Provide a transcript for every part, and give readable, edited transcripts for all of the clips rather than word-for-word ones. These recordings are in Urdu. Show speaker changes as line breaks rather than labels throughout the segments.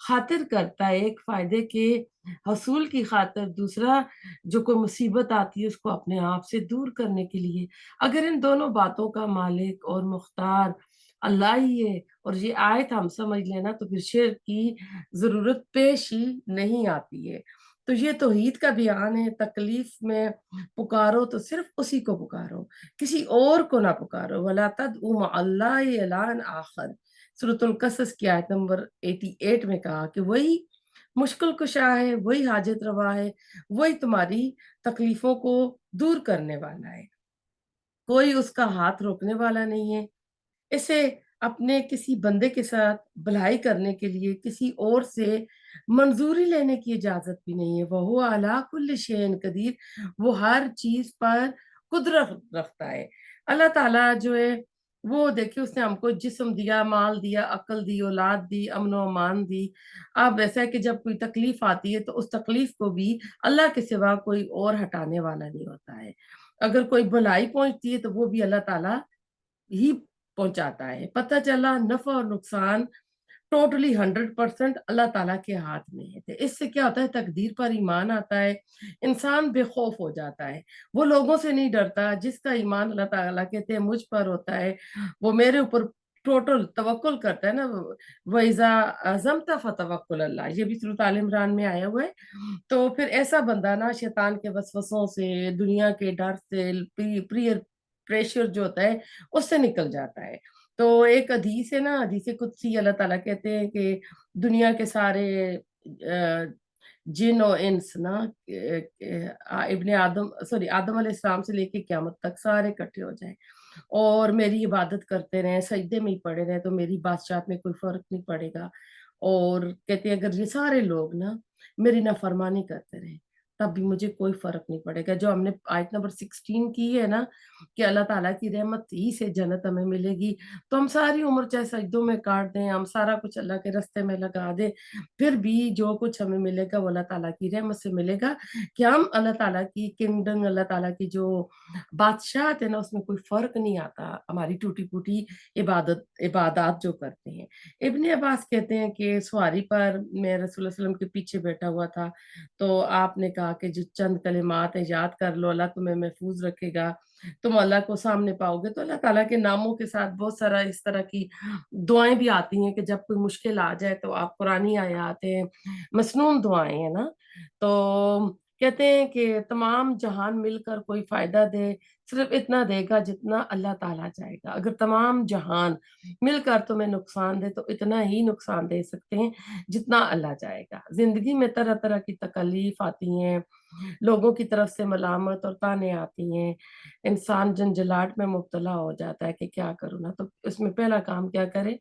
خاطر کرتا ہے، ایک فائدے کے حصول کی خاطر، دوسرا جو کوئی مصیبت آتی ہے اس کو اپنے آپ سے دور کرنے کے لیے۔ اگر ان دونوں باتوں کا مالک اور مختار اللہ ہی ہے اور یہ آیت ہم سمجھ لینا تو پھر شرک کی ضرورت پیش ہی نہیں آتی ہے۔ تو یہ توحید کا بیان ہے، تکلیف میں پکارو تو صرف اسی کو پکارو، کسی اور کو نہ پکارو۔ وَلَا تَدْعُوا مَعَ اللَّهِ إِلَٰهًا آخَرَ، سورۃ القصص کی آیت نمبر 88 میں کہا کہ وہی مشکل کشا ہے، وہی حاجت روا ہے، وہی تمہاری تکلیفوں کو دور کرنے والا ہے، کوئی اس کا ہاتھ روکنے والا نہیں ہے۔ اسے اپنے کسی بندے کے ساتھ بھلائی کرنے کے لیے کسی اور سے منظوری لینے کی اجازت بھی نہیں ہے۔ وَهُوَ عَلَىٰ كُلِّ شَيْءٍ قَدِيرٌ، وہ ہر چیز پر قدرت رکھتا ہے۔ اللہ تعالیٰ جو ہے وہ دیکھیے اس نے ہم کو جسم دیا، مال دیا، عقل دی، اولاد دی، امن و امان دی۔ اب ایسا ہے کہ جب کوئی تکلیف آتی ہے تو اس تکلیف کو بھی اللہ کے سوا کوئی اور ہٹانے والا نہیں ہوتا ہے۔ اگر کوئی بھلائی پہنچتی ہے تو وہ بھی اللہ تعالیٰ ہی پہنچاتا ہے۔ پتہ چلا نفع اور نقصان ٹوٹلی 100% اللہ تعالیٰ کے ہاتھ میں ہے۔ تو اس سے کیا ہوتا ہے، تقدیر پر ایمان آتا ہے، انسان بے خوف ہو جاتا ہے، وہ لوگوں سے نہیں ڈرتا۔ جس کا ایمان اللہ تعالیٰ کہتے ہیں مجھ پر ہوتا ہے، وہ میرے اوپر ٹوٹل توکل کرتا ہے نا، وَإِذَا عَزَمْتَ فَتَوَكَّلْ عَلَى اللَّهِ، یہ بھی سورۃ آل عمران میں آیا ہوا ہے۔ تو پھر ایسا بندہ نا شیطان کے وسوسوں سے، دنیا کے ڈر سے، پریئر پریشر جو ہوتا ہے اس سے نکل جاتا ہے۔ تو ایک حدیث ہے نا، حدیث قدسی، اللہ تعالیٰ کہتے ہیں کہ دنیا کے سارے جن و انس نا ابن آدم آدم علیہ السلام سے لے کے قیامت تک سارے اکٹھے ہو جائیں اور میری عبادت کرتے رہیں، سجدے میں ہی پڑے رہیں، تو میری بادشاہت میں کوئی فرق نہیں پڑے گا۔ اور کہتے ہیں اگر یہ سارے لوگ نا میری نافرمانی کرتے رہیں تب بھی مجھے کوئی فرق نہیں پڑے گا۔ جو ہم نے آیت نمبر 16 کی ہے نا کہ اللہ تعالیٰ کی رحمت ہی سے جنت ہمیں ملے گی، تو ہم ساری عمر چاہے سجدوں میں کاٹ دیں، ہم سارا کچھ اللہ کے رستے میں لگا دیں، پھر بھی جو کچھ ہمیں ملے گا وہ اللہ تعالیٰ کی رحمت سے ملے گا کہ ہم اللہ تعالیٰ کی کنگڈم، اللہ تعالیٰ کی جو بادشاہت ہے نا اس میں کوئی فرق نہیں آتا ہماری ٹوٹی پھوٹی عبادات جو کرتے ہیں۔ ابن عباس کہتے ہیں کہ سواری پر میں رسول اللہ علیہ وسلم کے پیچھے بیٹھا ہوا تھا تو آپ نے کہا کہ جو چند کلمات ہیں یاد کر لو، اللہ تمہیں محفوظ رکھے گا، تم اللہ کو سامنے پاؤ گے۔ تو اللہ تعالیٰ کے ناموں کے ساتھ بہت سارا اس طرح کی دعائیں بھی آتی ہیں کہ جب کوئی مشکل آ جائے تو آپ قرآنی آیات ہیں، مسنون دعائیں ہیں نا، تو کہتے ہیں کہ تمام جہان مل کر کوئی فائدہ دے صرف اتنا دے گا جتنا اللہ تعالیٰ چاہے گا۔ اگر تمام جہان مل کر تمہیں نقصان دے تو اتنا ہی نقصان دے سکتے ہیں جتنا اللہ چاہے گا۔ زندگی میں طرح طرح کی تکلیف آتی ہیں، لوگوں کی طرف سے ملامت اور طعنے آتی ہیں، انسان جنجلاٹ میں مبتلا ہو جاتا ہے کہ کیا کروں نا، تو اس میں پہلا کام کیا کرے،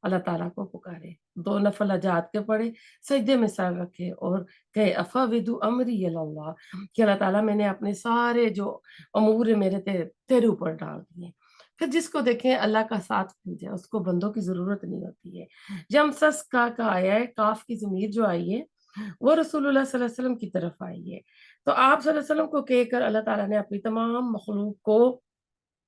اللہ تعالیٰ کو پکارے، 2 نفل حاجات کے پڑھے، سجدے میں سر رکھے اور کہے افوض امری الی اللہ، کہ اللہ تعالیٰ میں نے اپنے سارے جو امور میرے تیرے اوپر ڈال دیے۔ پھر جس کو دیکھیں اللہ کا ساتھ مل جائے اس کو بندوں کی ضرورت نہیں ہوتی ہے۔ جمسس کا آیا ہے، کاف کی ضمیر جو آئی ہے وہ رسول اللہ صلی اللہ علیہ وسلم کی طرف آئی ہے، تو آپ صلی اللہ علیہ وسلم کو کہہ کر اللہ تعالیٰ نے اپنی تمام مخلوق کو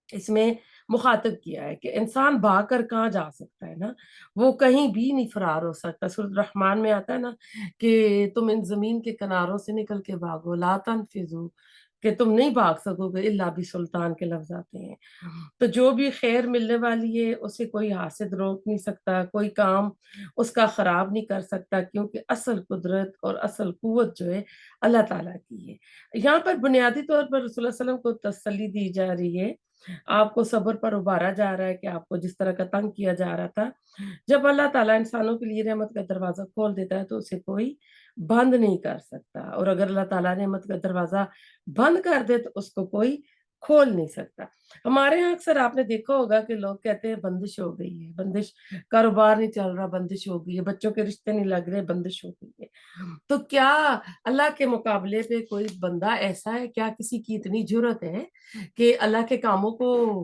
اس میں مخاطب کیا ہے کہ انسان بھاگ کر کہاں جا سکتا ہے نا، وہ کہیں بھی نہیں فرار ہو سکتا۔ سورۃ الرحمن میں آتا ہے نا کہ تم ان زمین کے کناروں سے نکل کے بھاگو، لا تنفذو، کہ تم نہیں بھاگ سکو گے الا بسلطان کے لفظ آتے ہیں۔ تو جو بھی خیر ملنے والی ہے اسے کوئی حاسد روک نہیں سکتا، کوئی کام اس کا خراب نہیں کر سکتا، کیونکہ اصل قدرت اور اصل قوت جو ہے اللہ تعالیٰ کی ہے۔ یہاں پر بنیادی طور پر رسول اللہ صلی اللہ علیہ وسلم کو تسلی دی جا رہی ہے، آپ کو صبر پر ابھارا جا رہا ہے کہ آپ کو جس طرح کا تنگ کیا جا رہا تھا، جب اللہ تعالیٰ انسانوں کے لیے رحمت کا دروازہ کھول دیتا ہے تو اسے کوئی بند نہیں کر سکتا، اور اگر اللہ تعالیٰ رحمت کا دروازہ بند کر دے تو اس کو کوئی کھول نہیں سکتا۔ ہمارے یہاں اکثر آپ نے دیکھا ہوگا کہ لوگ کہتے ہیں بندش ہو گئی ہے، بندش، کاروبار نہیں چل رہا، بندش ہو گئی ہے، بچوں کے رشتے نہیں لگ رہے، بندش ہو گئی ہے۔ تو کیا اللہ کے مقابلے پہ کوئی بندہ ایسا ہے، کیا کسی کی اتنی جرت ہے کہ اللہ کے کاموں کو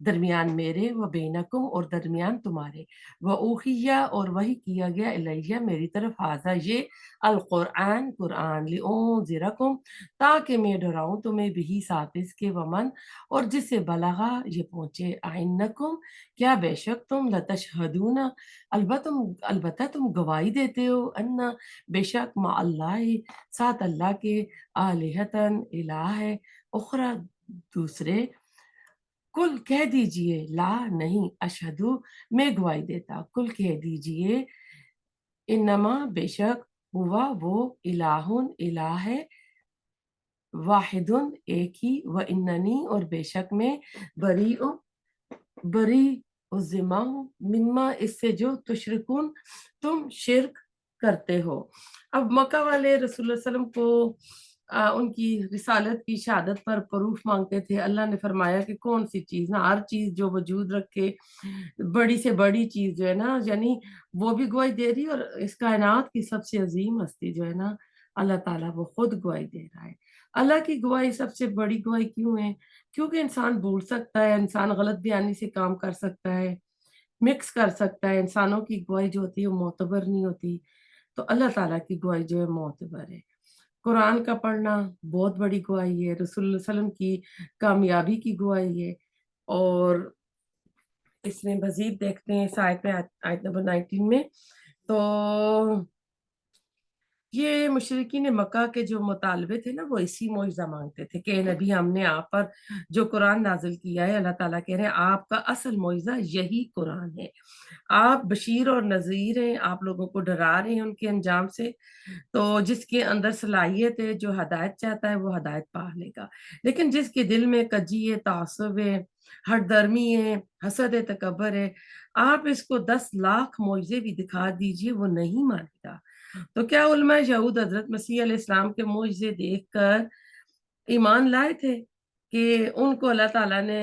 درمیان میرے و بینکم اور درمیان تمہارے، و اوحیہ اور وحی کیا گیا الیہ میری طرف، ھذا یہ القرآن قرآن، لانذرکم تاکہ میں ڈراؤں تمہیں بھی ساتھ اس کے، ومن اور جسے بلغا یہ پہنچے، اینکم کیا بے شک تم، لتشہدون البتہ تم گواہی دیتے ہو، ان بے شک مع اللہ ساتھ اللہ کے، آلہتن الہ ہے، اخرى دوسرے، کل کہہ دیجئے لا نہیں، اشہدو میں گواہی دیتا، کل کہہ دیجئے انما بے شک ہوا وہ الہ الہ ہے، واحد ایک ہی، و اننی اور بے شک میں بری الذمہ ہوں، مما اس سے جو تشرکون تم شرک کرتے ہو۔ اب مکہ والے رسول اللہ صلی اللہ علیہ وسلم کو ان کی رسالت کی شہادت پر پروف مانگتے تھے۔ اللہ نے فرمایا کہ کون سی چیز، نا ہر چیز جو وجود رکھے، بڑی سے بڑی چیز جو ہے نا، یعنی وہ بھی گواہی دے رہی، اور اس کائنات کی سب سے عظیم ہستی جو ہے نا اللہ تعالیٰ، وہ خود گواہی دے رہا ہے۔ اللہ کی گواہی سب سے بڑی گواہی کیوں ہے؟ کیونکہ انسان بھول سکتا ہے، انسان غلط بیانی سے کام کر سکتا ہے، مکس کر سکتا ہے، انسانوں کی گواہی جو ہوتی ہے وہ معتبر نہیں ہوتی، تو اللہ تعالیٰ کی گواہی جو ہے معتبر ہے۔ قرآن کا پڑھنا بہت بڑی گواہی ہے، رسول اللہ صلی اللہ علیہ وسلم کی کامیابی کی گواہی ہے، اور اس میں مزید دیکھتے ہیں اس آیت میں، آیت نمبر 19 میں، تو یہ مشرکین مکہ کے جو مطالبے تھے نا، وہ اسی معجزہ مانگتے تھے کہ نبی ہم نے آپ پر جو قرآن نازل کیا ہے، اللہ تعالیٰ کہہ رہے ہیں آپ کا اصل معجزہ یہی قرآن ہے، آپ بشیر اور نذیر ہیں، آپ لوگوں کو ڈرا رہے ہیں ان کے انجام سے، تو جس کے اندر صلاحیت ہے، جو ہدایت چاہتا ہے وہ ہدایت پا لے گا، لیکن جس کے دل میں کجی ہے، تعصب ہے، ہٹ درمی ہے، حسد ہے، تکبر ہے، آپ اس کو 10 لاکھ معجزے بھی دکھا دیجئے وہ نہیں مانے گا۔ تو کیا علماء یہود حضرت مسیح علیہ السلام کے معجزے دیکھ کر ایمان لائے تھے کہ ان کو اللہ تعالیٰ نے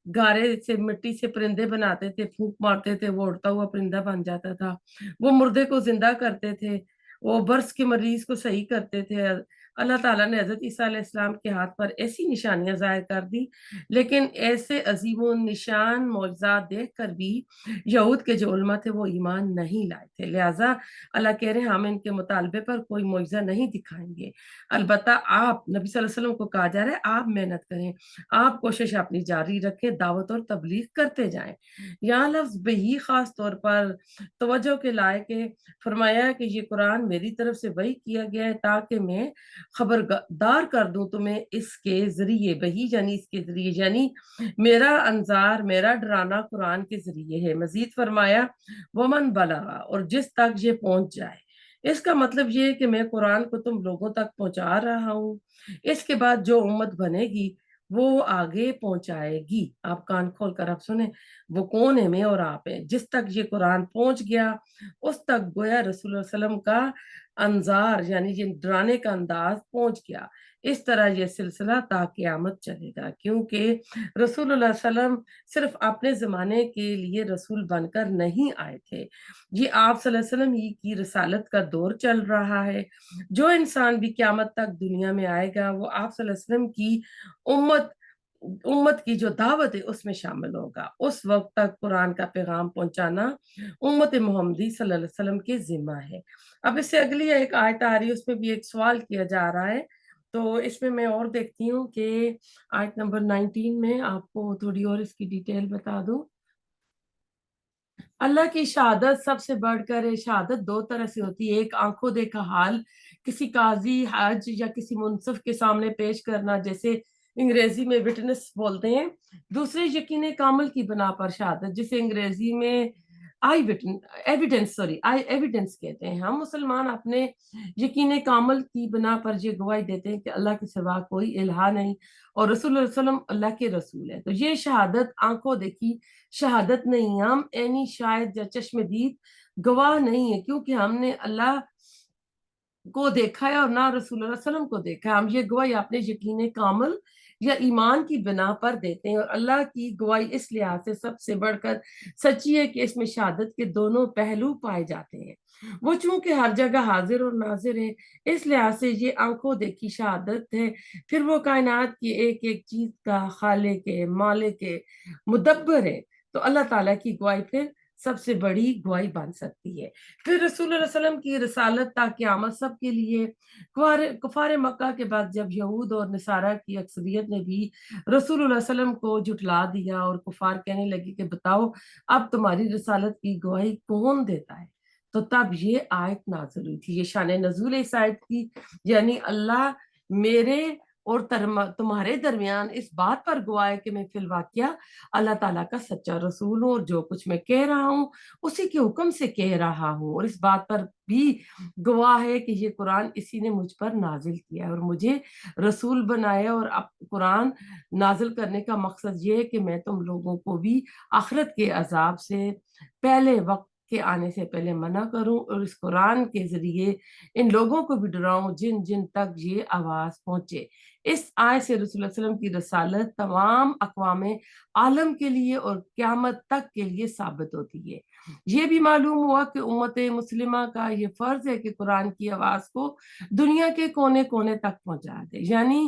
گارے سے، مٹی سے پرندے بناتے تھے، پھونک مارتے تھے، وہ اڑتا ہوا پرندہ بن جاتا تھا، وہ مردے کو زندہ کرتے تھے، وہ برس کے مریض کو صحیح کرتے تھے، اللہ تعالیٰ نے حضرت عیسیٰ علیہ السلام کے ہاتھ پر ایسی نشانیاں ظاہر کر دی، لیکن ایسے عظیم و نشان معجزات دیکھ کر بھی یہود کے جو علماء تھے وہ ایمان نہیں لائے تھے، لہٰذا اللہ کہہ رہے ہیں ہم ان کے مطالبے پر کوئی معجزہ نہیں دکھائیں گے، البتہ آپ نبی صلی اللہ علیہ وسلم کو کہا جا رہا ہے آپ محنت کریں، آپ کوشش اپنی جاری رکھیں، دعوت اور تبلیغ کرتے جائیں۔ یہاں لفظ بہی خاص طور پر توجہ کے لائق ہے، فرمایا کہ یہ قرآن میری طرف سے وحی کیا گیا ہے تاکہ میں خبردار کر دوں تمہیں اس کے ذریعے، بہی یعنی اس کے ذریعے، یعنی میرا انذار، میرا ڈرانا قرآن کے ذریعے ہے۔ مزید فرمایا ومن بلغا اور جس تک یہ پہنچ جائے، اس کا مطلب یہ ہے کہ میں قرآن کو تم لوگوں تک پہنچا رہا ہوں، اس کے بعد جو امت بنے گی وہ آگے پہنچائے گی، آپ کان کھول کر اب سنیں، وہ کون ہے؟ میں اور آپ ہیں، جس تک یہ قرآن پہنچ گیا اس تک گویا رسول اللہ صلی اللہ علیہ وسلم کا انذار یعنی یہ ڈرانے کا انداز پہنچ گیا، اس طرح یہ سلسلہ تا قیامت چلے گا، کیونکہ رسول اللہ صلی اللہ علیہ وسلم صرف اپنے زمانے کے لیے رسول بن کر نہیں آئے تھے، یہ آپ صلی اللہ علیہ وسلم ہی کی رسالت کا دور چل رہا ہے، جو انسان بھی قیامت تک دنیا میں آئے گا وہ آپ صلی اللہ علیہ وسلم کی امت کی جو دعوت ہے اس میں شامل ہوگا، اس وقت تک قرآن کا پیغام پہنچانا امت محمدی صلی اللہ علیہ وسلم کے ذمہ ہے۔ اب اس سے اگلی ایک آیت آ رہی ہے، اس میں بھی ایک سوال کیا جا رہا ہے، تو اس میں اور دیکھتی ہوں کہ آیت نمبر 19 میں آپ کو تھوڑی اور اس کی ڈیٹیل بتا دوں۔ اللہ کی شہادت سب سے بڑھ کر ہے، شہادت 2 طرح سے ہوتی ہے، ایک آنکھوں دیکھا حال کسی قاضی، حج یا کسی منصف کے سامنے پیش کرنا، جیسے انگریزی میں وٹنس بولتے ہیں، دوسرے یقین کامل کی بنا پر شہادت، جسے انگریزی میں ایویڈنس کہتے ہیں۔ ہم مسلمان اپنے یقین کامل کی بنا پر یہ گواہی دیتے ہیں کہ اللہ کے سوا کوئی الہ نہیں اور رسول اللہ صلی اللہ علیہ وسلم اللہ کے رسول ہے، تو یہ شہادت آنکھوں دیکھی شہادت نہیں، ہم عینی شاہد یا چشم دید گواہ نہیں ہے، کیونکہ ہم نے اللہ کو دیکھا ہے اور نہ رسول اللہ صلی اللہ علیہ وسلم کو دیکھا ہے، ہم یہ گواہی اپنے یقین کامل یا ایمان کی بنا پر دیتے ہیں، اور اللہ کی گواہی اس لحاظ سے سب سے بڑھ کر سچی ہے کہ اس میں شہادت کے دونوں پہلو پائے جاتے ہیں۔ وہ چونکہ ہر جگہ حاضر اور ناظر ہے، اس لحاظ سے یہ آنکھوں دیکھی شہادت ہے، پھر وہ کائنات کی ایک ایک چیز کا خالق ہے، مالک ہے، مدبر ہے، تو اللہ تعالیٰ کی گواہی پھر سب سے بڑی گواہی بن سکتی ہے۔ پھر رسول اللہ علیہ وسلم کی رسالت تا قیامت سب کے لیے۔ کفار مکہ کے بعد جب یہود اور نصارہ کی اکثریت نے بھی رسول اللہ علیہ وسلم کو جھٹلا دیا اور کفار کہنے لگی کہ بتاؤ اب تمہاری رسالت کی گواہی کون دیتا ہے، تو تب یہ آیت نازل ہوئی تھی۔ یہ شان نزول اس آیت کی، یعنی اللہ میرے اور تمہارے درمیان اس بات پر گواہ ہے کہ میں فی الواقعہ اللہ تعالیٰ کا سچا رسول ہوں، اور جو کچھ میں کہہ رہا ہوں اسی کے حکم سے کہہ رہا ہوں، اور اس بات پر بھی گواہ ہے کہ یہ قرآن اسی نے مجھ پر نازل کیا ہے اور مجھے رسول بنایا، اور اب قرآن نازل کرنے کا مقصد یہ ہے کہ میں تم لوگوں کو بھی آخرت کے عذاب سے پہلے وقت کے آنے سے پہلے منع کروں، اور اس قرآن کے ذریعے ان لوگوں کو بھی ڈراؤں جن جن تک یہ آواز پہنچے۔ اس آیت سے رسول اللہ علیہ وسلم کی رسالت تمام اقوام عالم کے لیے اور قیامت تک کے لیے ثابت ہوتی ہے۔ یہ بھی معلوم ہوا کہ امت مسلمہ کا یہ فرض ہے کہ قرآن کی آواز کو دنیا کے کونے کونے تک پہنچا دے، یعنی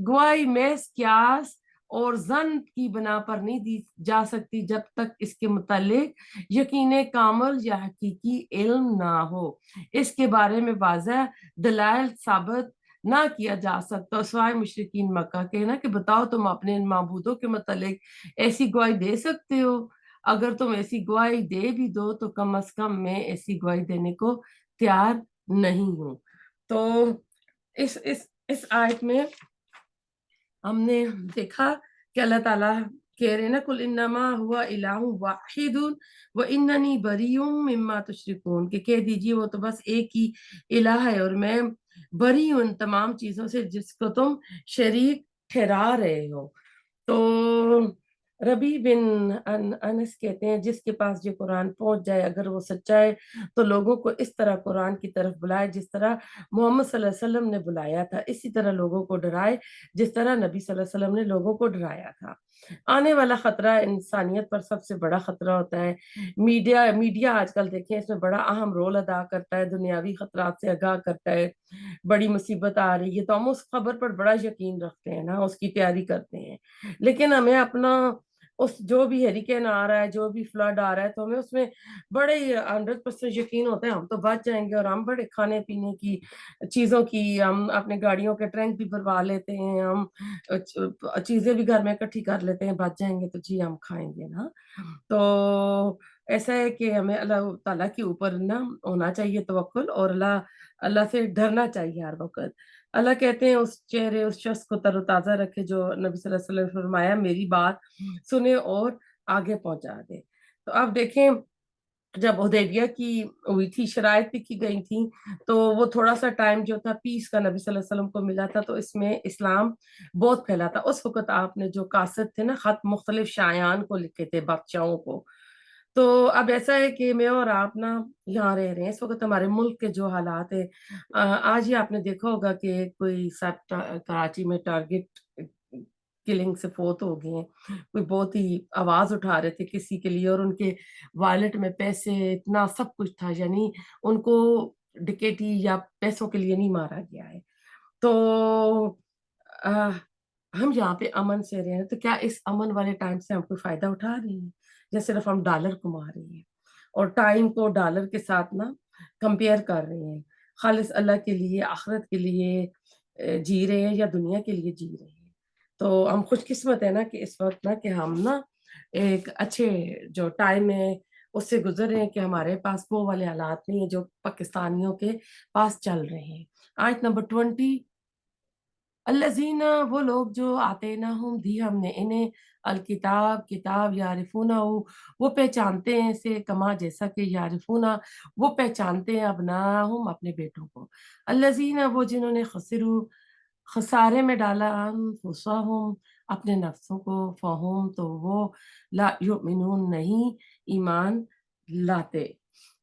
گواہی محض قیاس اور ظن کی بنا پر نہیں دی جا سکتی جب تک اس کے متعلق یقین کامل یا حقیقی علم نہ ہو، اس کے بارے میں واضح دلائل ثابت نہ کیا جا سکتا، سوائے مشرکین مکہ کے نا کہ بتاؤ تم اپنے ان معبودوں کے متعلق ایسی گواہی دے سکتے ہو؟ اگر تم ایسی گواہی دے بھی دو تو کم از کم میں ایسی گواہی دینے کو تیار نہیں ہوں۔ تو اس آیت میں ہم نے دیکھا کہ اللہ تعالیٰ کہہ رہے نا کل انما ہوا الہ واحد واننی بریء مما تشرکون، کہ کہہ دیجیے وہ تو بس ایک ہی الہ ہے اور میں بری ہوں ان تمام چیزوں سے جس کو تم شریک ٹھہرا رہے ہو۔ تو ربی بن انس کہتے ہیں جس کے پاس یہ قرآن پہنچ جائے اگر وہ سچا ہے تو لوگوں کو اس طرح قرآن کی طرف بلائے جس طرح محمد صلی اللہ علیہ وسلم نے بلایا تھا، اسی طرح لوگوں کو ڈرائے جس طرح نبی صلی اللہ علیہ وسلم نے لوگوں کو ڈرایا تھا۔ آنے والا خطرہ انسانیت پر سب سے بڑا خطرہ ہوتا ہے میڈیا آج کل دیکھیں اس میں بڑا اہم رول ادا کرتا ہے، دنیاوی خطرات سے آگاہ کرتا ہے، بڑی مصیبت آ رہی ہے تو ہم اس خبر پر بڑا یقین رکھتے ہیں نا، اس کی تیاری کرتے ہیں، لیکن ہمیں اپنا اس جو بھی ہریکین آ رہا ہے، جو بھی فلڈ آ رہا ہے تو ہمیں اس میں بڑے 100% یقین ہوتا ہے ہم تو بچ جائیں گے، اور ہم بڑے کھانے پینے کی چیزوں کی ہم اپنے گاڑیوں کے ٹرنک بھی بھروا لیتے ہیں، ہم چیزیں بھی گھر میں اکٹھی کر لیتے ہیں، بچ جائیں گے تو جی ہم کھائیں گے نا۔ تو ایسا ہے کہ ہمیں اللہ تعالیٰ کے اوپر نا ہونا چاہیے توکل، اور اللہ سے ڈرنا چاہیے ہر وقت۔ اللہ کہتے ہیں اس چہرے اس شخص کو تر و تازہ رکھے جو نبی صلی اللہ علیہ وسلم نے فرمایا میری بات سنے اور آگے پہنچا دے۔ تو اب دیکھیں جب حدیبیہ کی ہوئی تھی شرائط لکھی گئی تھی تو وہ تھوڑا سا ٹائم جو تھا پیس کا نبی صلی اللہ علیہ وسلم کو ملا تھا، تو اس میں اسلام بہت پھیلا تھا۔ اس وقت آپ نے جو قاصد تھے نا خط مختلف شایعان کو لکھے تھے، بادشاہوں کو۔ تو اب ایسا ہے کہ میں اور آپ نا یہاں رہ رہے ہیں اس وقت، ہمارے ملک کے جو حالات ہے آج ہی آپ نے دیکھا ہوگا کہ کوئی کراچی میں ٹارگٹ کلنگ سے فوت ہو گئے ہیں، کوئی بہت ہی آواز اٹھا رہے تھے کسی کے لیے اور ان کے والٹ میں پیسے اتنا سب کچھ تھا، یعنی ان کو ڈکیٹی یا پیسوں کے لیے نہیں مارا گیا ہے۔ تو ہم یہاں پہ امن سے رہے ہیں تو کیا اس امن والے ٹائم سے ہم کوئی فائدہ اٹھا رہے ہیں یا صرف ہم ڈالر کما رہے ہیں اور ٹائم کو ڈالر کے ساتھ نا کمپیئر کر رہے ہیں؟ خالص اللہ کے لیے آخرت کے لیے جی رہے ہیں یا دنیا کے لیے جی رہے ہیں؟ تو ہم خوش قسمت ہے نا کہ اس وقت نا کہ ہم نا ایک اچھے جو ٹائم ہے اس سے گزر رہے ہیں کہ ہمارے پاس وہ والے حالات نہیں ہیں جو پاکستانیوں کے پاس چل رہے ہیں۔ آیت نمبر 20، الذین وہ لوگ جو آتے نہ ہم دی ہم نے انہیں الکتاب کتاب یعرفونہ وہ پہچانتے ہیں اسے کما جیسا کہ یعرفونہ وہ پہچانتے ہیں ابناہم اپنے بیٹوں کو، الذین وہ جنہوں نے خسارے میں ڈالا انفسہم اپنے نفسوں کو، فہم تو وہ لا یؤمنون نہیں ایمان لاتے۔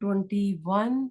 21,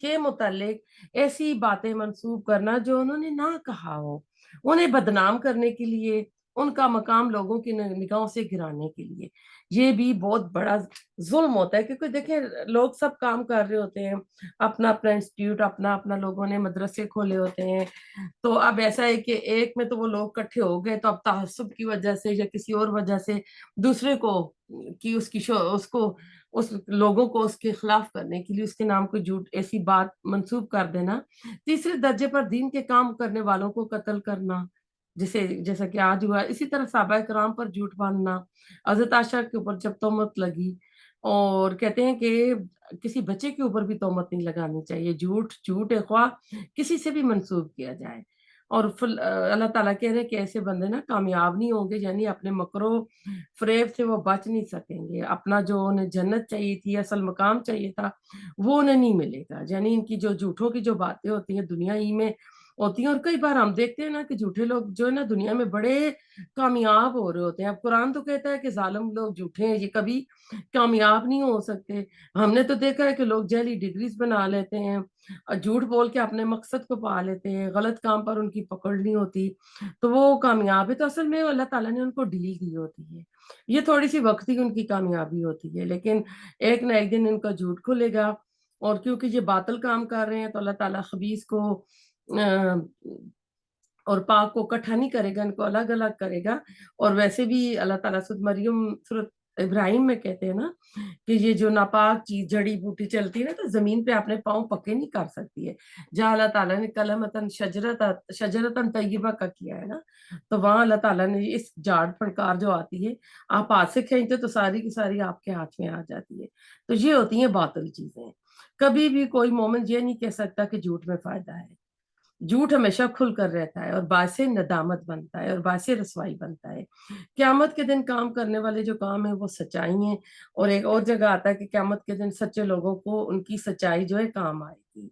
کے متعلق ایسی باتیں منسوب کرنا جو انہوں نے نہ کہا ہو، انہیں بدنام کرنے کے لیے، ان کا مقام لوگوں کی نگاہوں سے گرانے کے لیے، یہ بھی بہت بڑا ظلم ہوتا ہے، کیونکہ دیکھیں لوگ سب کام کر رہے ہوتے ہیں، اپنا اپنا انسٹیٹیوٹ، اپنا اپنا لوگوں نے مدرسے کھولے ہوتے ہیں، تو اب ایسا ہے کہ ایک میں تو وہ لوگ اکٹھے ہو گئے، تو اب تعصب کی وجہ سے یا کسی اور وجہ سے دوسرے کو کی اس کی اس کو اس لوگوں کو اس کے خلاف کرنے کے لیے اس کے نام کو جھوٹ ایسی بات منسوب کر دینا، تیسرے درجے پر دین کے کام کرنے والوں کو قتل کرنا، جیسا کہ آج ہوا، اسی طرح صحابہ کرام پر جھوٹ باندھنا، حضرت عائشہ کے اوپر جب تہمت لگی، اور کہتے ہیں کہ کسی بچے کے اوپر بھی تہمت نہیں لگانی چاہیے، جھوٹ خواہ کسی سے بھی منسوب کیا جائے، اور اللہ تعالیٰ کہہ رہے ہیں کہ ایسے بندے نا کامیاب نہیں ہوں گے، یعنی اپنے مکر و فریب سے وہ بچ نہیں سکیں گے، اپنا جو انہیں جنت چاہیے تھی، اصل مقام چاہیے تھا، وہ انہیں نہیں ملے گا، یعنی ان کی جو جھوٹوں کی جو باتیں ہوتی ہیں دنیا ہی میں ہوتی ہیں، اور کئی بار ہم دیکھتے ہیں نا کہ جھوٹے لوگ جو ہے نا دنیا میں بڑے کامیاب ہو رہے ہوتے ہیں، اب قرآن تو کہتا ہے کہ ظالم لوگ جھوٹے ہیں، یہ کبھی کامیاب نہیں ہو سکتے، ہم نے تو دیکھا ہے کہ لوگ جعلی ڈگریز بنا لیتے ہیں، جھوٹ بول کے اپنے مقصد کو پا لیتے ہیں، غلط کام پر ان کی پکڑ نہیں ہوتی تو وہ کامیاب ہے، تو اصل میں اللہ تعالیٰ نے ان کو ڈیل دی ہوتی ہے، یہ تھوڑی سی وقتی ان کی کامیابی ہوتی ہے، لیکن ایک نہ ایک دن ان کا جھوٹ کھلے گا، اور کیونکہ یہ باطل کام کر رہے ہیں تو اللہ تعالیٰ خبیث کو اور پاک کو اکٹھا نہیں کرے گا، ان کو الگ الگ کرے گا، اور ویسے بھی اللہ تعالیٰ سورۃ مریم، سورۃ ابراہیم میں کہتے ہیں نا کہ یہ جو ناپاک چیز جڑی بوٹی چلتی ہے نا تو زمین پہ اپنے پاؤں پکے نہیں کر سکتی ہے، جہاں اللہ تعالیٰ نے کلمتاً شجرتاً طیبہ کا کیا ہے نا، تو وہاں اللہ تعالیٰ نے اس جھاڑ پھنکار جو آتی ہے، آپ ہاتھ سے کھینچتے تو ساری کی ساری آپ کے ہاتھ میں آ جاتی ہے، تو یہ ہوتی ہیں باطل چیزیں، کبھی بھی کوئی مومن یہ نہیں کہہ سکتا کہ جھوٹ میں فائدہ ہے، جھوٹ ہمیشہ کھل کر رہتا ہے اور باعث ندامت بنتا ہے اور باعث رسوائی بنتا ہے، قیامت کے دن کام کرنے والے جو کام ہیں وہ سچائی ہیں، اور ایک اور جگہ آتا ہے کہ قیامت کے دن سچے لوگوں کو ان کی سچائی جو ہے کام آئے گی،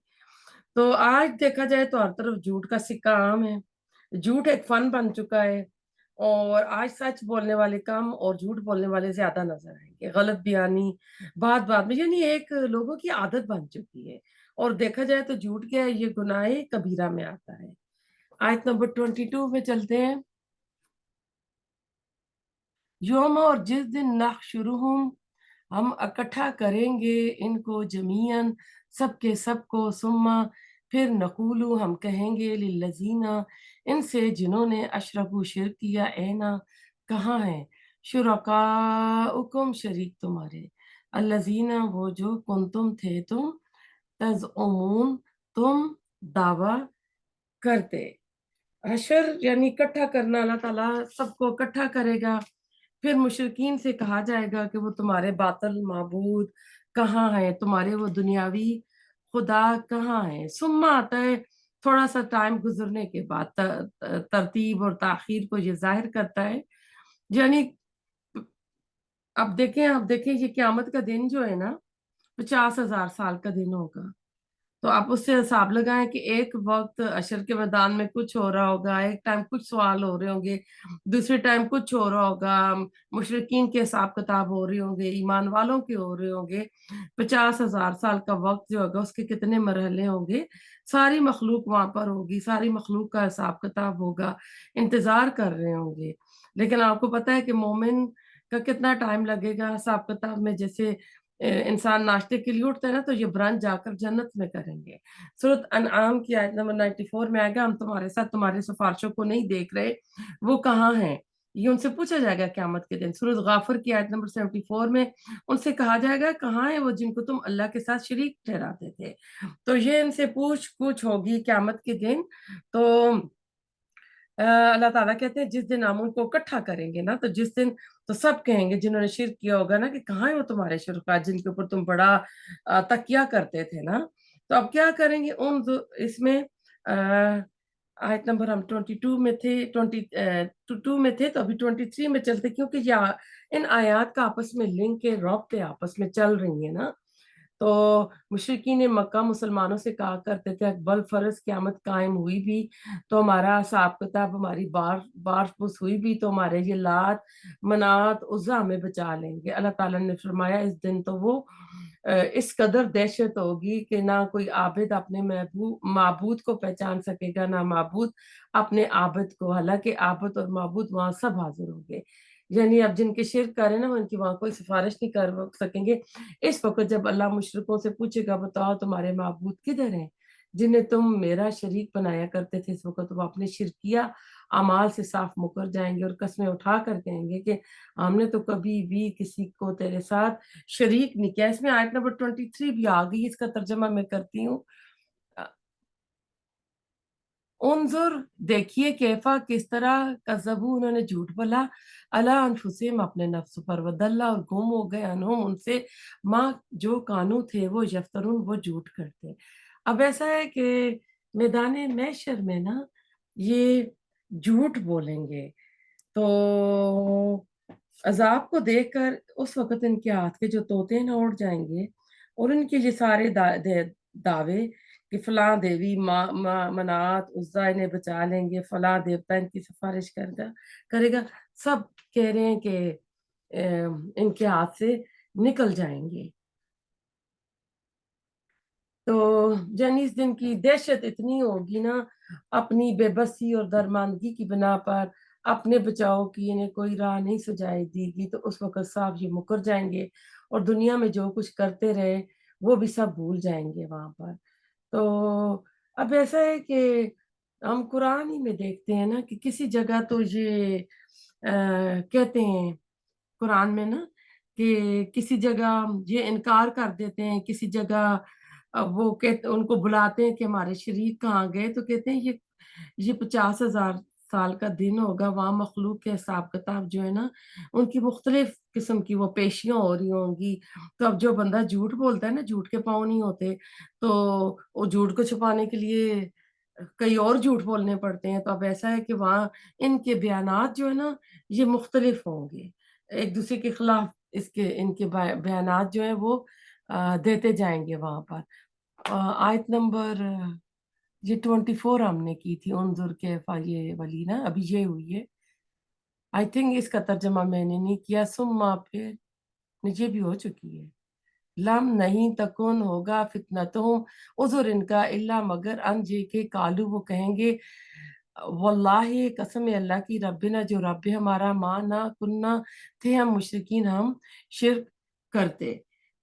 تو آج دیکھا جائے تو ہر طرف جھوٹ کا سکہ عام ہے، جھوٹ ایک فن بن چکا ہے، اور آج سچ بولنے والے کم اور جھوٹ بولنے والے زیادہ نظر آئیں گے، غلط بیانی بات بات میں، یعنی ایک لوگوں کی عادت بن چکی ہے، اور دیکھا جائے تو جھوٹ کیا ہے، یہ گناہ کبیرہ میں آتا ہے۔ آیت نمبر 22 میں چلتے ہیں، یوم، اور جس دن نحشرہم، ہم اکٹھا کریں گے ان کو جمیعاً، سب کے سب کو، ثم، پھر نقولو، ہم کہیں گے، للذین، ان سے جنہوں نے اشرکو شرک کیا، اینا، کہاں ہیں، شرکاؤکم، شریک تمہارے، الذین، وہ جو، کنتم، تھے تم، تزعمون، تم دعویٰ کرتے، حشر یعنی اکٹھا کرنا، اللہ تعالیٰ سب کو اکٹھا کرے گا، پھر مشرکین سے کہا جائے گا کہ وہ تمہارے باطل معبود کہاں ہیں، تمہارے وہ دنیاوی خدا کہاں ہیں، ثم آتا ہے تھوڑا سا ٹائم گزرنے کے بعد، ترتیب اور تاخیر کو یہ ظاہر کرتا ہے، یعنی اب دیکھیں یہ قیامت کا دن جو ہے نا 50,000 سال کا دن ہوگا، تو آپ اس سے حساب لگائیں کہ ایک وقت عشر کے میدان میں کچھ ہو رہا ہوگا، ایک ٹائم کچھ سوال ہو رہے ہوں گے، دوسرے ٹائم کچھ ہو رہا ہوگا، مشرقین کے حساب کتاب ہو رہے ہوں گے، ایمان والوں کے ہو رہے ہوں گے، 50,000 سال کا وقت جو ہوگا اس کے کتنے مرحلے ہوں گے، ساری مخلوق وہاں پر ہوگی، ساری مخلوق کا حساب کتاب ہوگا، انتظار کر رہے ہوں گے، لیکن آپ کو پتا ہے کہ مومن کا کتنا ٹائم لگے گا حساب کتاب میں، جیسے انسان ناشتے کے لیے اٹھتا ہے نا تو یہ برنچ جا کر جنت میں کریں گے، سورۃ انعام کی آیت نمبر 94 میں آئے گا، ہم تمہارے ساتھ تمہارے سفارشوں کو نہیں دیکھ رہے، وہ کہاں ہیں، یہ ان سے پوچھا جائے گا قیامت کے دن، سورۃ غافر کی آیت نمبر 74 میں ان سے کہا جائے گا کہاں ہیں وہ جن کو تم اللہ کے ساتھ شریک ٹھہراتے تھے، تو یہ ان سے پوچھ گچھ ہوگی قیامت کے دن، تو اللہ تعالیٰ کہتے ہیں جس دن ہم ان کو اکٹھا کریں گے نا، تو جس دن تو سب کہیں گے جنہوں نے شرک کیا ہوگا نا کہ کہاں ہے وہ تمہارے شرکا جن کے اوپر تم بڑا تکیہ کرتے تھے نا، تو اب کیا کریں گے اس میں آیت نمبر ہم 22 میں تھے، 22 میں تھے، تو ابھی 23 میں چلتے، کیونکہ یہ ان آیات کا آپس میں لنک ہے، رابطے آپس میں چل رہی ہیں نا، تو مشرکین مکہ مسلمانوں سے کہا کرتے تھے بل فرض قیامت قائم ہوئی بھی تو ہمارا حساب کتاب، ہماری بار پس ہوئی بھی تو ہمارے یہ لات منات عزا ہمیں بچا لیں گے، اللہ تعالیٰ نے فرمایا اس دن تو وہ اس قدر دہشت ہوگی کہ نہ کوئی عابد اپنے معبود کو پہچان سکے گا، نہ معبود اپنے عابد کو، حالانکہ عابد اور معبود وہاں سب حاضر ہوں گے. یعنی اب جن کے شرک کر رہے ہیں نا، وہ ان کی وہاں کوئی سفارش نہیں کر سکیں گے. اس وقت جب اللہ مشرکوں سے پوچھے گا بتاؤ تمہارے معبود کدھر ہیں جنہیں تم میرا شریک بنایا کرتے تھے، اس وقت وہ اپنے شرکیہ اعمال سے صاف مکر جائیں گے اور قسمیں اٹھا کر کہیں گے کہ ہم نے تو کبھی بھی کسی کو تیرے ساتھ شریک نہیں کیا. اس میں آیت نمبر 23 بھی آ گئی، اس کا ترجمہ میں کرتی ہوں. انظر، دیکھیے، کیفا، کس طرح، کذبو، انہوں نے جھوٹ بولا، اللہ انفسہم، اپنے نفس پر، ودلہ، اور گم ہو گئے، انہم، ان سے، ماں، جو کانو تھے وہ یفترون، وہ جھوٹ کرتے. اب ایسا ہے کہ میدان محشر میں نا یہ جھوٹ بولیں گے تو عذاب کو دیکھ کر اس وقت ان کے ہاتھ کے جو طوطے نہ اڑ جائیں گے، اور ان کے یہ سارے دعوے کہ فلاں دیوی منات عزا انہیں بچا لیں گے، فلاں دیوتا ان کی سفارش کرے گا، سب کہہ رہے ہیں کہ ان کے ہاتھ سے نکل جائیں گے. تو یعنی اس دن کی دہشت اتنی ہوگی نا، اپنی بے بسی اور درماندگی کی بنا پر اپنے بچاؤ کی انہیں کوئی راہ نہیں سجائی دی گی، تو اس وقت صاحب یہ مکر جائیں گے اور دنیا میں جو کچھ کرتے رہے وہ بھی سب بھول جائیں گے وہاں پر. تو اب ایسا ہے کہ ہم قرآن ہی میں دیکھتے ہیں نا کہ کسی جگہ تو یہ کہتے ہیں قرآن میں نا کہ کسی جگہ یہ انکار کر دیتے ہیں، کسی جگہ وہ کہتے ان کو بلاتے ہیں کہ ہمارے شریک کہاں گئے، تو کہتے ہیں یہ 50,000 سال کا دن ہوگا، وہاں مخلوق کے حساب کتاب جو ہے نا ان کی مختلف قسم کی وہ پیشیاں ہو رہی ہوں گی. تو اب جو بندہ جھوٹ بولتا ہے نا، جھوٹ کے پاؤں نہیں ہوتے، تو وہ جھوٹ کو چھپانے کے لیے کئی اور جھوٹ بولنے پڑتے ہیں. تو اب ایسا ہے کہ وہاں ان کے بیانات جو ہے نا یہ مختلف ہوں گے، ایک دوسرے کے خلاف ان کے بیانات جو ہیں وہ دیتے جائیں گے وہاں پر. آیت نمبر یہ 24 ہم نے کی تھی، انظر کیفا، یہ والی نا ابھی یہ ہوئی ہے. آئی تھنک اس کا ترجمہ میں نے نہیں کیا. سما، پھر یہ بھی ہو چکی ہے. لم، نہیں، تکن، ہوگا، فتنتہم، عذر ان کا، اللہ، مگر، ان جے کے، کالو، وہ کہیں گے، واللہ، قسم اللہ کی، ربنا، جو رب ہمارا، ماں، نہ کننا، تھے ہم مشرکین، ہم شرک کرتے.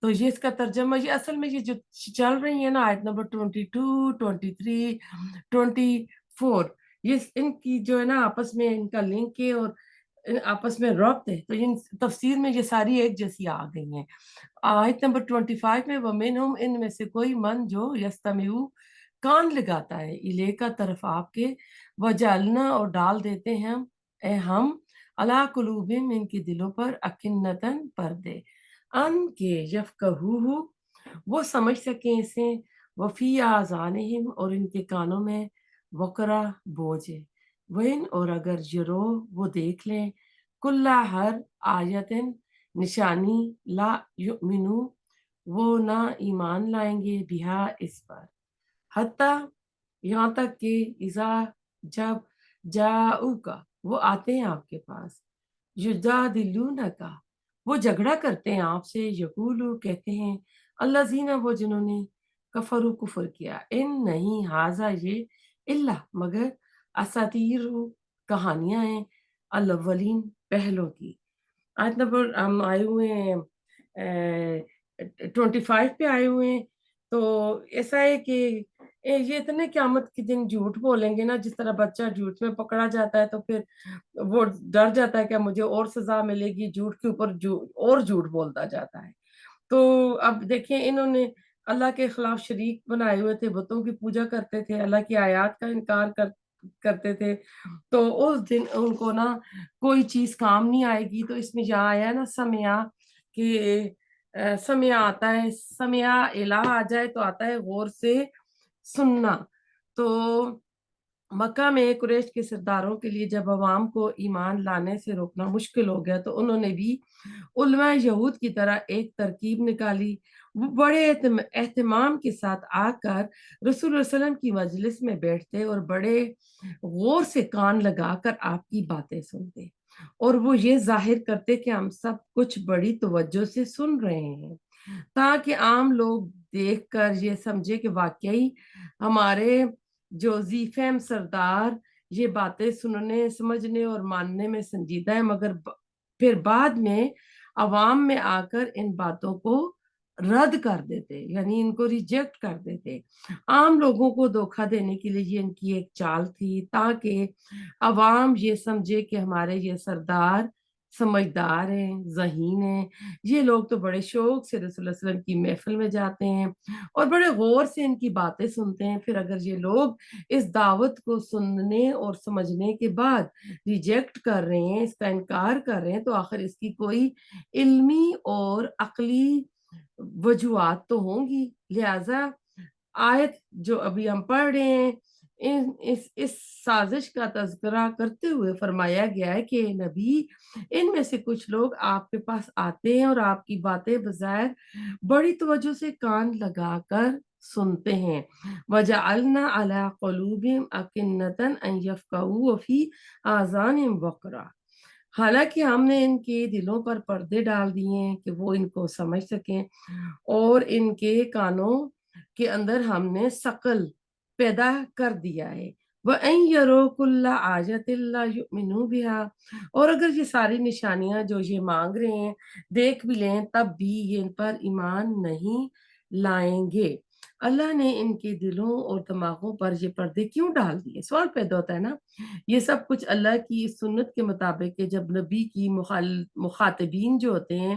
تو یہ اس کا ترجمہ، یہ اصل میں یہ جو چل رہی ہے نا آیت نمبر 22، 23، 24، یہ ان کی جو ہے نا آپس میں ان کا لنک ہے اور آپس میں ربط ہے. تو ان تفسیر میں یہ ساری ایک جیسی آ گئی ہیں. آیت نمبر 25 میں وَمِنْهُمْ، ان میں سے کوئی من جو یستمعُ، کان لگاتا ہے، الیہ کا، طرف آپ کے، وجعلنا، اور ڈال دیتے ہیں ہم علی قلوبہم، ان کے دلوں پر، اکنتن، پردے، ان کے یفقہوہ، وہ سمجھ سکیں اسے، وفی آذانہم، اور ان کے کانوں میں، وقرا، بوجھ ہے، وین، اور اگر، یرو، وہ دیکھ لیں، کلّا، ہر، آیتن، نشانی، لا یؤمنو، وہ نہ ایمان لائیں گے، بہا، اس پر، حتیٰ، یہاں تک کہ، اذا، جب، جاؤکا، وہ آتے ہیں آپ کے پاس، یجادلونکا، وہ جھگڑا کرتے ہیں آپ سے، یقولو، کہتے ہیں، الذین، وہ جنہوں نے، کفروا، کفر کیا، ان، نہیں، حاذا، یہ، اللہ، مگر، اساطیر، کہانیاں ہیں، الاولین، پہلوں کی. آیت نمبر ہم آئے ہوئے ہیں 25 پہ آئے ہوئے ہیں. تو ایسا ہے کہ یہ اتنے قیامت کے دن جھوٹ بولیں گے نا، جس طرح بچہ جھوٹ میں پکڑا جاتا ہے تو پھر وہ ڈر جاتا ہے کہ مجھے اور سزا ملے گی، جھوٹ کے اوپر اور جھوٹ بولتا جاتا ہے. تو اب دیکھیں انہوں نے اللہ کے خلاف شریک بنائے ہوئے تھے، بتوں کی پوجا کرتے تھے، اللہ کی آیات کا انکار کرتے تھے. تو اس دن ان کو نا کوئی چیز کام نہیں آئے گی. تو اس میں یہاں آیا نا سمیا، کہ سمیا آتا ہے، سمیا الہ آ جائے تو آتا ہے غور سے سننا. تو مکہ میں قریش کے سرداروں کے لیے جب عوام کو ایمان لانے سے روکنا مشکل ہو گیا تو انہوں نے بھی علماء یہود کی طرح ایک ترکیب نکالی. وہ بڑے اہتمام کے ساتھ آ کر رسول اللہ علیہ وسلم کی مجلس میں بیٹھتے اور بڑے غور سے کان لگا کر آپ کی باتیں سنتے، اور وہ یہ ظاہر کرتے کہ ہم سب کچھ بڑی توجہ سے سن رہے ہیں. تاکہ عام لوگ دیکھ کر یہ سمجھے کہ واقعی ہمارے جو ذی فہم سردار یہ باتیں سننے سمجھنے اور ماننے میں سنجیدہ ہے، مگر پھر بعد میں عوام میں آ کر ان باتوں کو رد کر دیتے، یعنی ان کو ریجیکٹ کر دیتے۔ عام لوگوں کو دھوکہ دینے کے لیے یہ ان کی ایک چال تھی، تاکہ عوام یہ سمجھے کہ ہمارے یہ سردار سمجھدار ہیں، ذہین ہیں، یہ لوگ تو بڑے شوق سے رسول اللہ صلی اللہ علیہ وسلم کی محفل میں جاتے ہیں اور بڑے غور سے ان کی باتیں سنتے ہیں۔ پھر اگر یہ لوگ اس دعوت کو سننے اور سمجھنے کے بعد ریجیکٹ کر رہے ہیں، اس کا انکار کر رہے ہیں، تو آخر اس کی کوئی علمی اور عقلی وجوہات تو ہوں گی۔ لہٰذا آیت جو ابھی ہم پڑھ رہے ہیں اس سازش کا تذکرہ کرتے ہوئے فرمایا گیا ہے کہ نبی، ان میں سے کچھ لوگ آپ کے پاس آتے ہیں اور آپ کی باتیں بظاہر بڑی توجہ سے کان لگا کر سنتے ہیں۔ وَجَعَلْنَا عَلَىٰ قُلُوبِهِمْ أَكِنَّةً أَن يَفْقَهُوهُ وَفِي آذَانِهِمْ وَقْرًا، حالانکہ ہم نے ان کے دلوں پر پردے ڈال دیے ہیں کہ وہ ان کو سمجھ سکیں، اور ان کے کانوں کے اندر ہم نے ثقل پیدا کر دیا ہے۔ وَإِن يَرَوْا كُلَّ آيَةٍ لَّا يُؤْمِنُوا بِهَا، اور اگر یہ ساری نشانیاں جو یہ مانگ رہے ہیں دیکھ بھی لیں، تب بھی یہ ان پر ایمان نہیں لائیں گے۔ اللہ نے ان کے دلوں اور دماغوں پر یہ پردے کیوں ڈال دیے؟ سوال پیدا ہوتا ہے نا۔ یہ سب کچھ اللہ کی سنت کے مطابق ہے۔ جب نبی کی مخاطبین جو ہوتے ہیں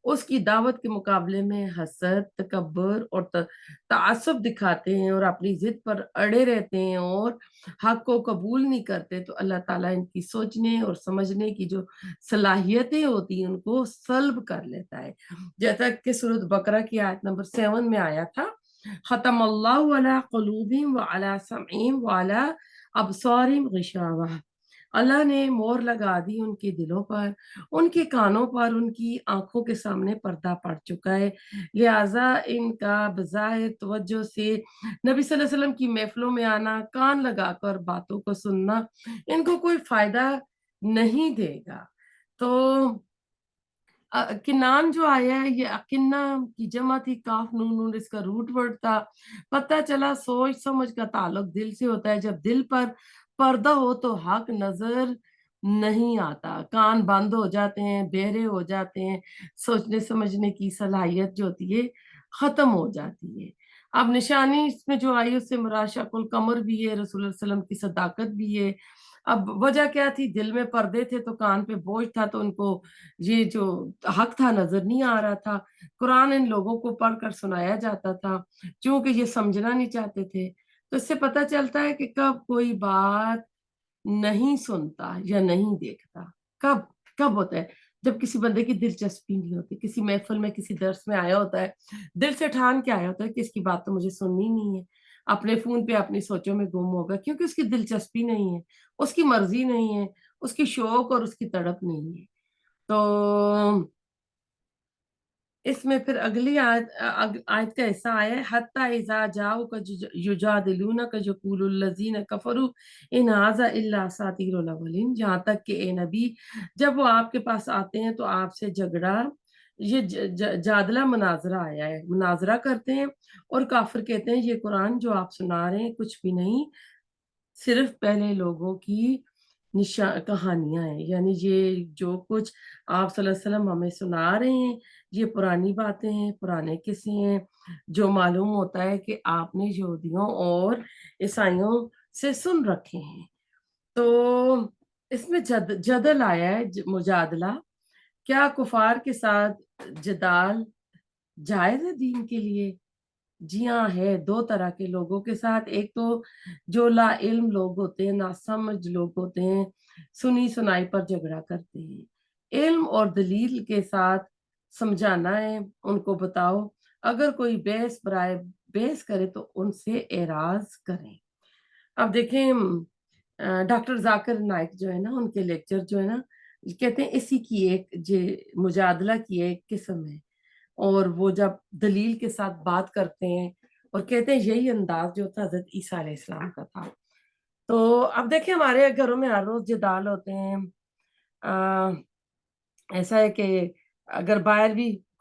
اس کی دعوت کے مقابلے میں حسد، تکبر اور تعصب دکھاتے ہیں اور اپنی ضد پر اڑے رہتے ہیں اور حق کو قبول نہیں کرتے، تو اللہ تعالیٰ ان کی سوچنے اور سمجھنے کی جو صلاحیتیں ہوتی ہیں ان کو سلب کر لیتا ہے، جیسا کہ سورۃ بقرہ کی آیت نمبر 7 میں آیا تھا، ختم اللہ علی قلوبہم وعلی سمعہم وعلی ابصارہم غشاوہ، اللہ نے مور لگا دی ان کے دلوں پر، ان کے کانوں پر، ان کی آنکھوں کے سامنے پردہ پڑ چکا ہے، لہٰذا ان کا بظاہر توجہ سے نبی صلی اللہ علیہ وسلم کی محفلوں میں آنا، کان لگا کر باتوں کو سننا ان کو کوئی فائدہ نہیں دے گا۔ تو کنان جو آیا ہے یہ اکنہ کی جمع تھی، کاف نون نون اس کا روٹ ورڈ تھا۔ پتہ چلا سوچ سمجھ کا تعلق دل سے ہوتا ہے، جب دل پر پردہ ہو تو حق نظر نہیں آتا، کان بند ہو جاتے ہیں، بہرے ہو جاتے ہیں، سوچنے سمجھنے کی صلاحیت جو ہوتی ہے ختم ہو جاتی ہے۔ اب نشانی اس میں جو آئی اس سے مراد شق القمر بھی ہے، رسول اللہ صلی اللہ علیہ وسلم کی صداقت بھی ہے۔ اب وجہ کیا تھی؟ دل میں پردے تھے تو کان پہ بوجھ تھا، تو ان کو یہ جو حق تھا نظر نہیں آ رہا تھا۔ قرآن ان لوگوں کو پڑھ کر سنایا جاتا تھا، چونکہ یہ سمجھنا نہیں چاہتے تھے۔ تو اس سے پتہ چلتا ہے کہ کب کوئی بات نہیں سنتا یا نہیں دیکھتا، کب کب ہوتا ہے؟ جب کسی بندے کی دلچسپی نہیں ہوتی، کسی محفل میں کسی درس میں آیا ہوتا ہے، دل سے ٹھان کے آیا ہوتا ہے کہ اس کی بات تو مجھے سننی نہیں ہے، اپنے فون پہ اپنی سوچوں میں گم ہوگا، کیونکہ اس کی دلچسپی نہیں ہے، اس کی مرضی نہیں ہے، اس کی شوق اور اس کی تڑپ نہیں ہے۔ تو اس میں پھر اگلی آیت کا حصہ آیا ہے، حتی اذا جاؤک یجادلونک یقول الذین کفروا ان ھذا الا اساطیر الاولین، جہاں تک کہ اے نبی جب وہ آپ کے پاس آتے ہیں تو آپ سے جھگڑا، یہ جادلہ مناظرہ آیا ہے، مناظرہ کرتے ہیں، اور کافر کہتے ہیں یہ قرآن جو آپ سنا رہے ہیں کچھ بھی نہیں، صرف پہلے لوگوں کی کہانیاں ہیں، یعنی یہ جو کچھ آپ صلی اللہ علیہ وسلم ہمیں سنا رہے ہیں یہ پرانی باتیں ہیں، پرانے قصے ہیں، جو معلوم ہوتا ہے کہ آپ نے یہودیوں اور عیسائیوں سے سن رکھے ہیں۔ تو اس میں جدل آیا ہے، مجادلہ، کیا کفار کے ساتھ جدال جائز ہے دین کے لیے؟ جی ہاں ہے، دو طرح کے لوگوں کے ساتھ، ایک تو جو لا علم لوگ ہوتے ہیں، نا سمجھ لوگ ہوتے ہیں، سنی سنائی پر جھگڑا کرتے ہیں، علم اور دلیل کے ساتھ سمجھانا ہے، ان کو بتاؤ، اگر کوئی بحث برائے بحث کرے تو ان سے اعراض کریں۔ اب دیکھیں ڈاکٹر ذاکر نائک جو ہے نا، ان کے لیکچر جو ہے نا، کہتے ہیں اسی کی ایک مجادلہ کی ایک قسم ہے، اور وہ جب دلیل کے ساتھ بات کرتے ہیں اور کہتے ہیں یہی انداز جو تھا حضرت عیسیٰ علیہ السلام کا تھا۔ تو اب دیکھیں ہمارے گھروں میں ہر روز جدال ہوتے ہیں، ایسا ہے کہ اگر باہر بھی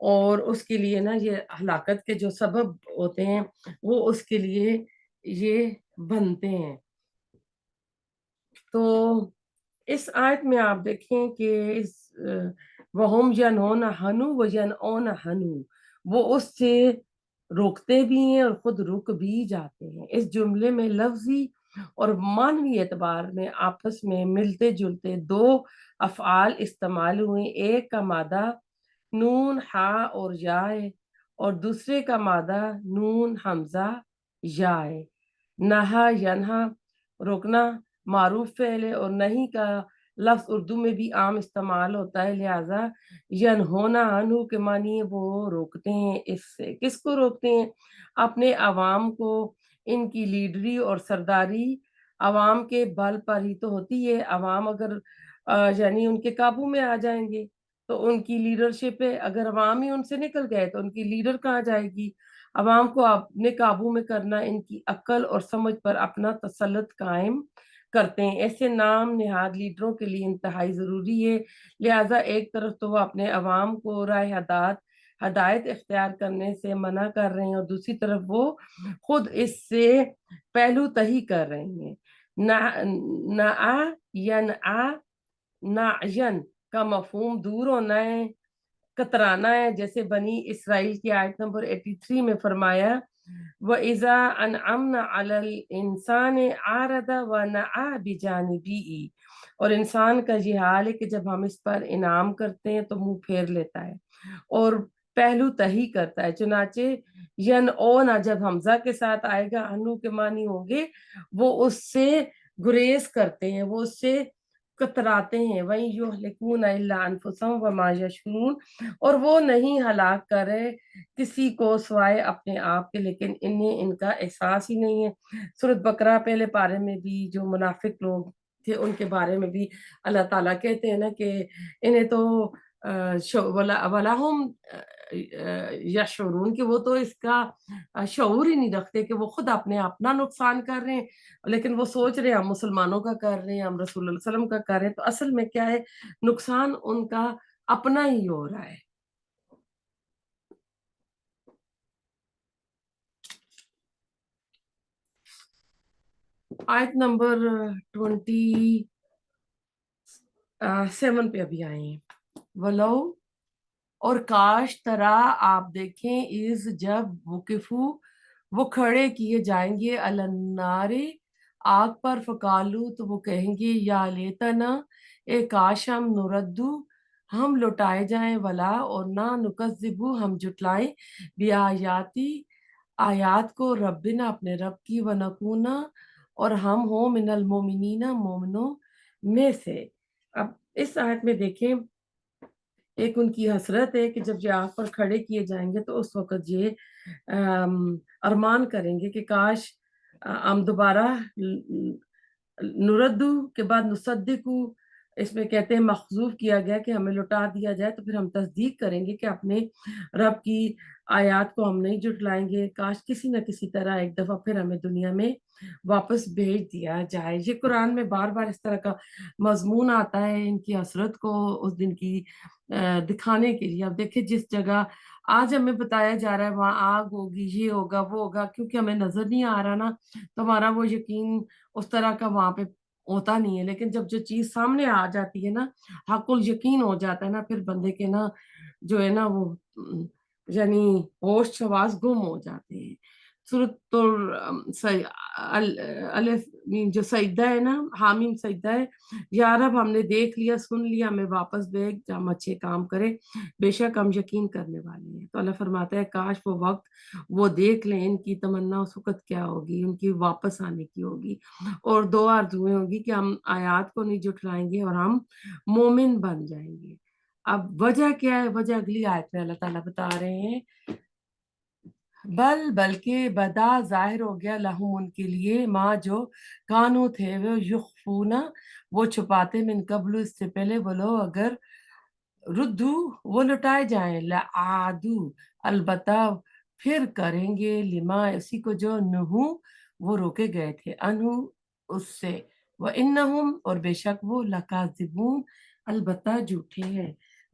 اور اس کے لیے نا یہ ہلاکت کے جو سبب ہوتے ہیں وہ اس کے لیے یہ بنتے ہیں۔ تو اس آیت میں آپ دیکھیں کہ اس وَهُمْ يَنْهُونَ عنْهُ وَيَنْأَوْنَ عَنْهُ، وہ اس سے روکتے بھی ہیں اور خود رک بھی جاتے ہیں۔ اس جملے میں لفظی اور معنوی اعتبار میں آپس میں ملتے جلتے دو افعال استعمال ہوئے، ایک کا مادہ نون ہا اور یا ہے اور دوسرے کا مادہ نون حمزہ یا ہے۔ نہا ینہا روکنا معروف فعل ہے اور نہیں کا لفظ اردو میں بھی عام استعمال ہوتا ہے، لہٰذا ینہونا عنہ کے معنی ہے وہ روکتے ہیں اس سے۔ کس کو روکتے ہیں؟ اپنے عوام کو۔ ان کی لیڈری اور سرداری عوام کے بل پر ہی تو ہوتی ہے۔ عوام اگر یعنی ان کے قابو میں آ جائیں گے تو ان کی لیڈرشپ ہے، اگر عوام ہی ان سے نکل گئے تو ان کی لیڈر کہاں جائے گی؟ عوام کو اپنے قابو میں کرنا ان کی عقل اور سمجھ پر اپنا تسلط قائم کرتے ہیں۔ ایسے نام نہاد لیڈروں کے لیے انتہائی ضروری ہے، لہٰذا ایک طرف تو وہ اپنے عوام کو راہ ہدایت اختیار کرنے سے منع کر رہے ہیں اور دوسری طرف وہ خود اس سے پہلو تہی کر رہے ہیں۔ نعا ینعا نعین کا مفہوم دور ہونا ہے، کترانا ہے، جیسے بنی اسرائیل کی آیت نمبر 83 میں فرمایا وَإِذَا أَنْعَمْنَا عَلَى الْإِنسَانِ عَارَضَ وَنَأَىٰ بِجَانِبِهِ، اور انسان کا یہ حال ہے کہ جب ہم اس پر انعام کرتے ہیں تو منہ پھیر لیتا ہے اور پہلو تہی کرتا ہے۔ چنانچہ ینعونا جب حمزہ کے ساتھ آئے گا، انو کے معنی ہوں گے وہ اس سے گریز کرتے ہیں، وہ اس سے کتراتے ہیں۔ وَإِن يُهْلِكُونَ إِلَّا أَنفُسَهُمْ وَمَا يَشْعُرُونَ، اور وہ نہیں ہلاک کرے کسی کو سوائے اپنے آپ کے، لیکن انہیں ان کا احساس ہی نہیں ہے۔ سورۃ بقرہ پہلے پارے میں بھی جو منافق لوگ تھے ان کے بارے میں بھی اللہ تعالیٰ کہتے ہیں نا کہ انہیں تو وَلَهُمْ یشعرون، کہ وہ تو اس کا شعور ہی نہیں رکھتے کہ وہ خود اپنا نقصان کر رہے ہیں، لیکن وہ سوچ رہے ہیں ہم مسلمانوں کا کر رہے ہیں، ہم رسول اللہ علیہ وسلم کا کر رہے ہیں، تو اصل میں کیا ہے، نقصان ان کا اپنا ہی ہو رہا ہے۔ آیت نمبر 27 پہ ابھی آئے ہیں۔ ولو، اور کاش ترا آپ دیکھیں، از جب وقفو وہ کھڑے کیے جائیں گے، النار آگ پر، فقالو تو وہ کہیں گے یا لیتنا اے کاش ہم نردو ہم لوٹائے جائیں، ولا اور نہ نکذبو ہم جٹلائیں، بیایاتی آیات کو، ربنا اپنے رب کی، ونکونا اور ہم ہوں من المومنین مومنوں میں سے۔ اب اس آیت میں دیکھیں ایک ان کی حسرت ہے کہ جب یہ آگ پر کھڑے کیے جائیں گے تو اس وقت یہ ارمان کریں گے کہ کاش ہم دوبارہ نردو کے بعد نصدقو، اس میں کہتے ہیں مخذوف کیا گیا کہ ہمیں لوٹا دیا جائے تو پھر ہم تصدیق کریں گے کہ اپنے رب کی آیات کو ہم نہیں جھٹلائیں گے، کاش کسی نہ کسی طرح ایک دفعہ پھر ہمیں دنیا میں واپس بھیج دیا جائے۔ یہ قرآن میں بار بار اس طرح کا مضمون آتا ہے ان کی حسرت کو اس دن کی دکھانے کے لیے۔ اب دیکھیں جس جگہ آج ہمیں بتایا جا رہا ہے وہاں آگ ہوگی، یہ ہوگا وہ ہوگا، کیونکہ ہمیں نظر نہیں آ رہا نا تو ہمارا وہ یقین اس طرح کا وہاں پہ ہوتا نہیں ہے، لیکن جب جو چیز سامنے آ جاتی ہے نا، حق الیقین ہو جاتا ہے نا، پھر بندے کے نا جو ہے نا وہ یعنی ہوش حواس گم ہو جاتے ہیں۔ سورۃ الف جو سجدہ ہے نا، حامیم سجدہ ہے، یا رب ہم نے دیکھ لیا سن لیا، ہمیں واپس بھیج جا، ہم اچھے کام کرے، بے شک ہم یقین کرنے والے ہیں۔ تو اللہ فرماتا ہے کاش وہ وقت وہ دیکھ لیں، ان کی تمنا اس وقت کیا ہوگی، ان کی واپس آنے کی ہوگی، اور دو آرزویں ہوگی کہ ہم آیات کو نہیں جھٹلائیں گے اور ہم مومن بن جائیں گے۔ اب وجہ کیا ہے؟ وجہ اگلی آیت میں اللہ تعالیٰ بتا رہے ہیں، بلکہ بدا ظاہر ہو گیا لہم ان کے لیے، ماں جو کانو تھے وہ یخفونا وہ چھپاتے، من قبل اس سے پہلے، ولو اگر ردو وہ لٹائے جائیں، لعادو البتہ پھر کریں گے، لما اسی کو جو نہو وہ روکے گئے تھے، انہو اس سے، وانہم اور بے شک وہ لکاذبون البتہ جھوٹے ہیں۔